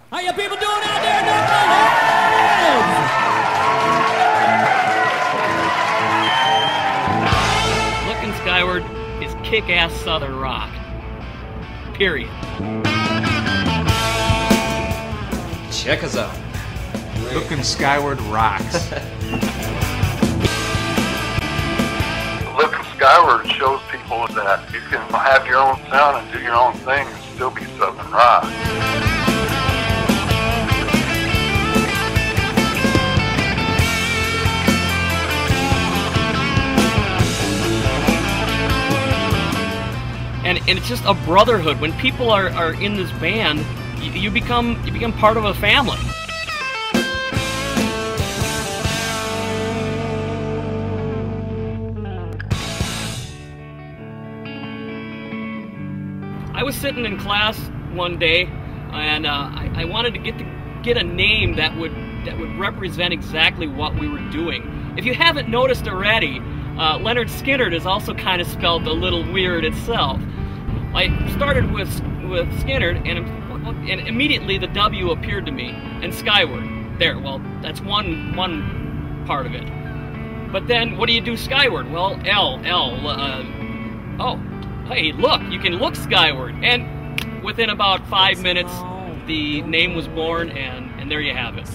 How you people doing out there? LUKYN Skyward is kick-ass Southern rock. Period. Check us out. LUKYN Skyward rocks. LUKYN Skyward shows people that you can have your own sound and do your own thing and still be Southern rock. And it's just a brotherhood. When people are in this band, you become part of a family. I was sitting in class one day, and I wanted to get a name that would represent exactly what we were doing. If you haven't noticed already, Leonard Skinner is also kind of spelled a little weird itself. I started with Skinner, and immediately the W appeared to me, and Skyward. There, well, that's one part of it. But then, what do you do skyward? Well, oh, hey, look, you can look skyward. And within about 5 minutes, the name was born, and there you have it.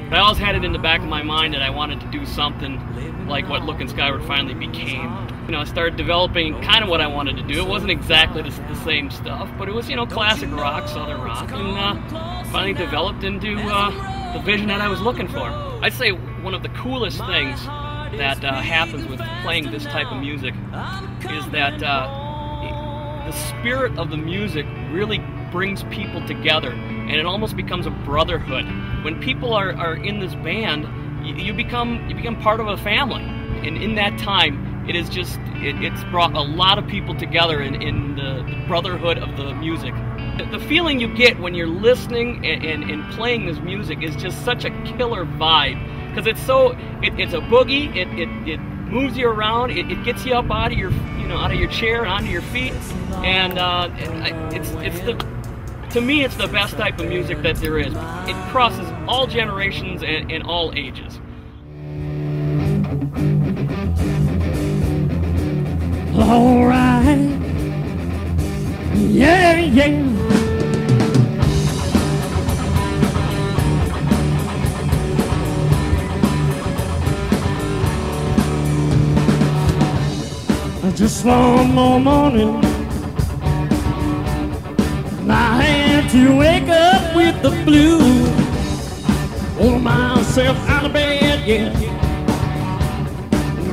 But I always had it in the back of my mind that I wanted to do something like what LUKYN Skyward finally became. You know, I started developing kind of what I wanted to do. It wasn't exactly the same stuff, but it was, you know, classic rock, Southern rock, and finally developed into the vision that I was looking for. I'd say one of the coolest things that happens with playing this type of music is that the spirit of the music really brings people together, and it almost becomes a brotherhood. When people are in this band, you become part of a family, and in that time, it's brought a lot of people together in the brotherhood of the music. The feeling you get when you're listening and playing this music is just such a killer vibe, because it's a boogie. It moves you around. It gets you up out of your chair and onto your feet, and to me, it's the best type of music that there is. It crosses all generations and all ages. All right. Yeah, yeah. Just one more morning, and I had to wake up with the blues. Pull myself out of bed, yeah.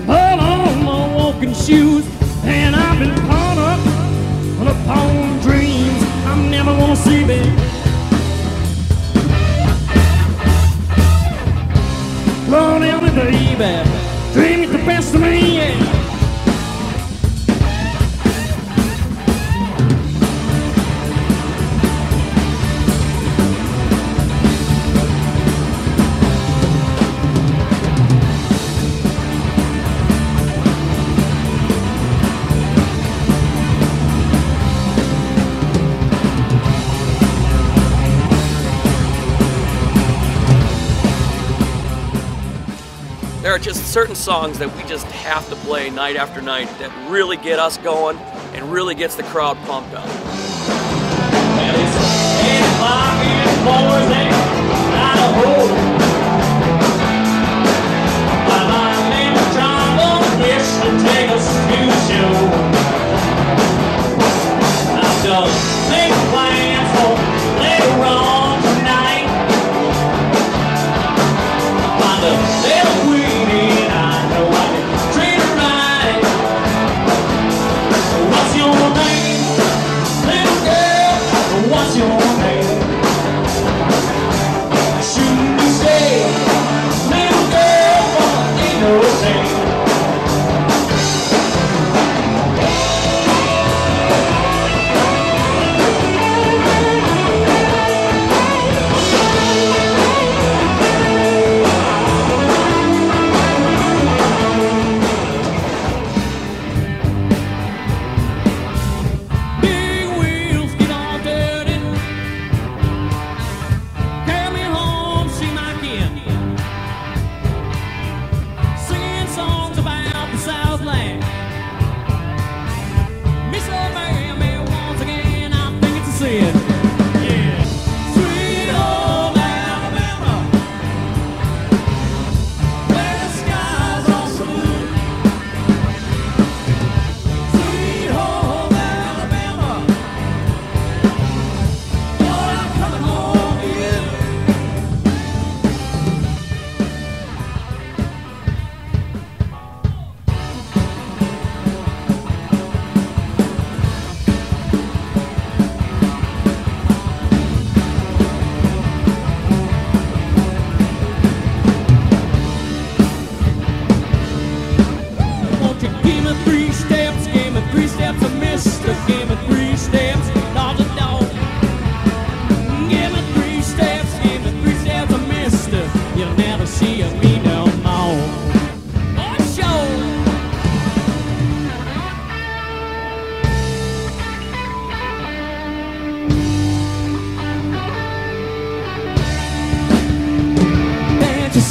Put on my walking shoes, and I've been caught up upon dreams I'm never gonna see, baby. Lord, help me, baby. Dream is the best of me, yeah. There are just certain songs that we just have to play night after night that really get us going and really gets the crowd pumped up. Well, it's 8 o'clock in the morning, Idaho. My name is John Longfish to take us to the show. I've done big plans for later on tonight. Find a little queen and I know I can treat her right. What's your name? Little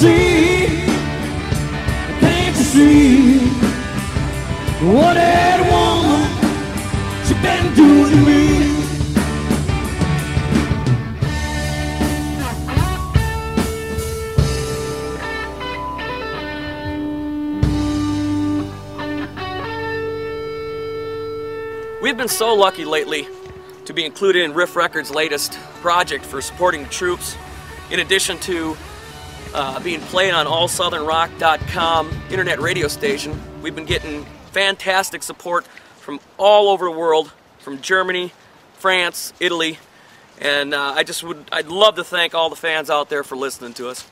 see, can't you see what that woman she been doing to me? We've been so lucky lately to be included in Riff Records' latest project for supporting the troops. In addition to being played on allsouthernrock.com internet radio station, we've been getting fantastic support from all over the world, from Germany, France, Italy, and I'd love to thank all the fans out there for listening to us.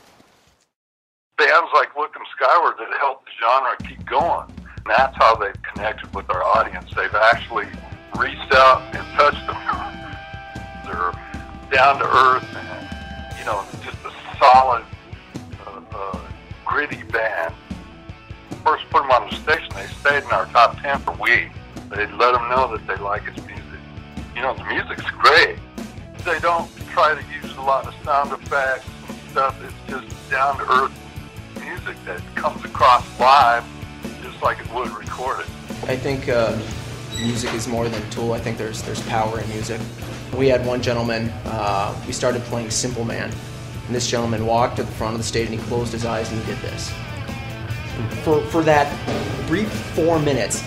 Bands like LUKYN SKYWYRD that help the genre keep going. And that's how they've connected with our audience. They've actually reached out and touched them. They're down to earth and, you know, just a solid, gritty band. First put them on the station, they stayed in our top 10 for weeks. They let them know that they like his music. You know, the music's great. They don't try to use a lot of sound effects and stuff. It's just down to earth music that comes across live just like it would recorded. I think music is more than a tool. I think there's power in music. We had one gentleman, we started playing Simple Man, and this gentleman walked to the front of the stage and he closed his eyes and he did this. For that brief 4 minutes,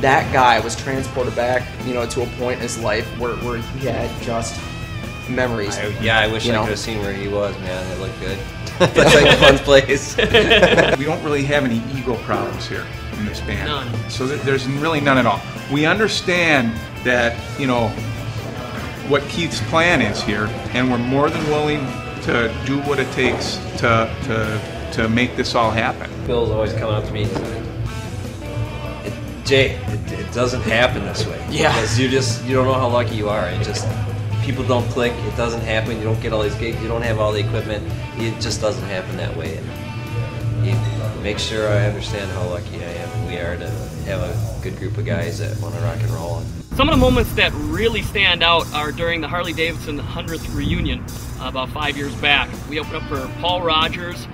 that guy was transported back, you know, to a point in his life where he had just memories. I wish I could have seen where he was, man. It looked good. It's like a fun place. We don't really have any ego problems here in this band. None. So there's really none at all. We understand that, you know, what Keith's plan is here, and we're more than willing to do what it takes to make this all happen. Bill's always coming up to me and he's like, Jay, it doesn't happen this way. Yeah. Because you don't know how lucky you are. It just, people don't click, it doesn't happen, you don't get all these gigs, you don't have all the equipment, it just doesn't happen that way. And you make sure I understand how lucky I am and we are to have a good group of guys that want to rock and roll. Some of the moments that really stand out are during the Harley-Davidson 100th reunion about 5 years back. We opened up for Paul Rogers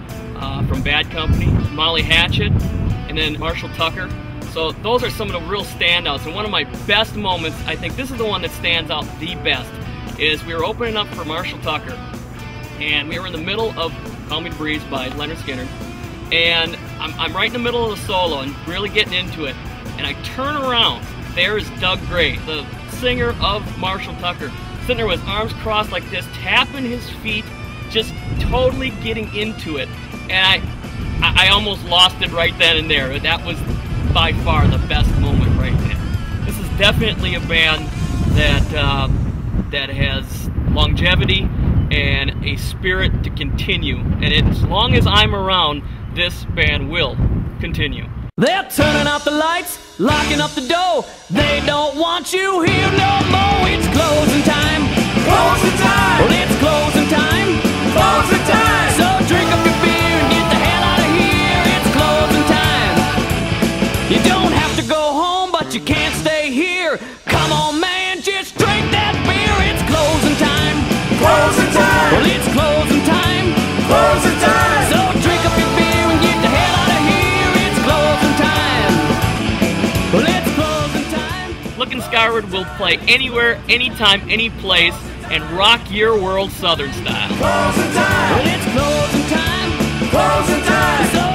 from Bad Company, Molly Hatchet, and then Marshall Tucker. So those are some of the real standouts. And one of my best moments, I think this is the one that stands out the best, is we were opening up for Marshall Tucker, and we were in the middle of Call Me the Breeze by Leonard Skinner, and I'm right in the middle of the solo and really getting into it, and I turn around. There is Doug Gray, the singer of Marshall Tucker, sitting there with his arms crossed like this, tapping his feet, just totally getting into it. And I almost lost it right then and there. That was by far the best moment right there. This is definitely a band that has longevity and a spirit to continue. And as long as I'm around, this band will continue. They're turning out the lights, locking up the door. They don't want you here no more. It's closing time. Closing time. Well, it's closing time. Closing time. So drink up your beer and get the hell out of here. It's closing time. You don't have to go home, but you can't stay here. Come on, man, just drink that beer. It's closing time. Closing time. Well, it's closing time. Closing time. So drink up your beer and get the hell out of here. It's closing time. Well, it's closing time. LUKYN SKYWYRD will play anywhere, anytime, any place, and rock your world Southern style. Closing time. Well, it's closing time. Closing time. So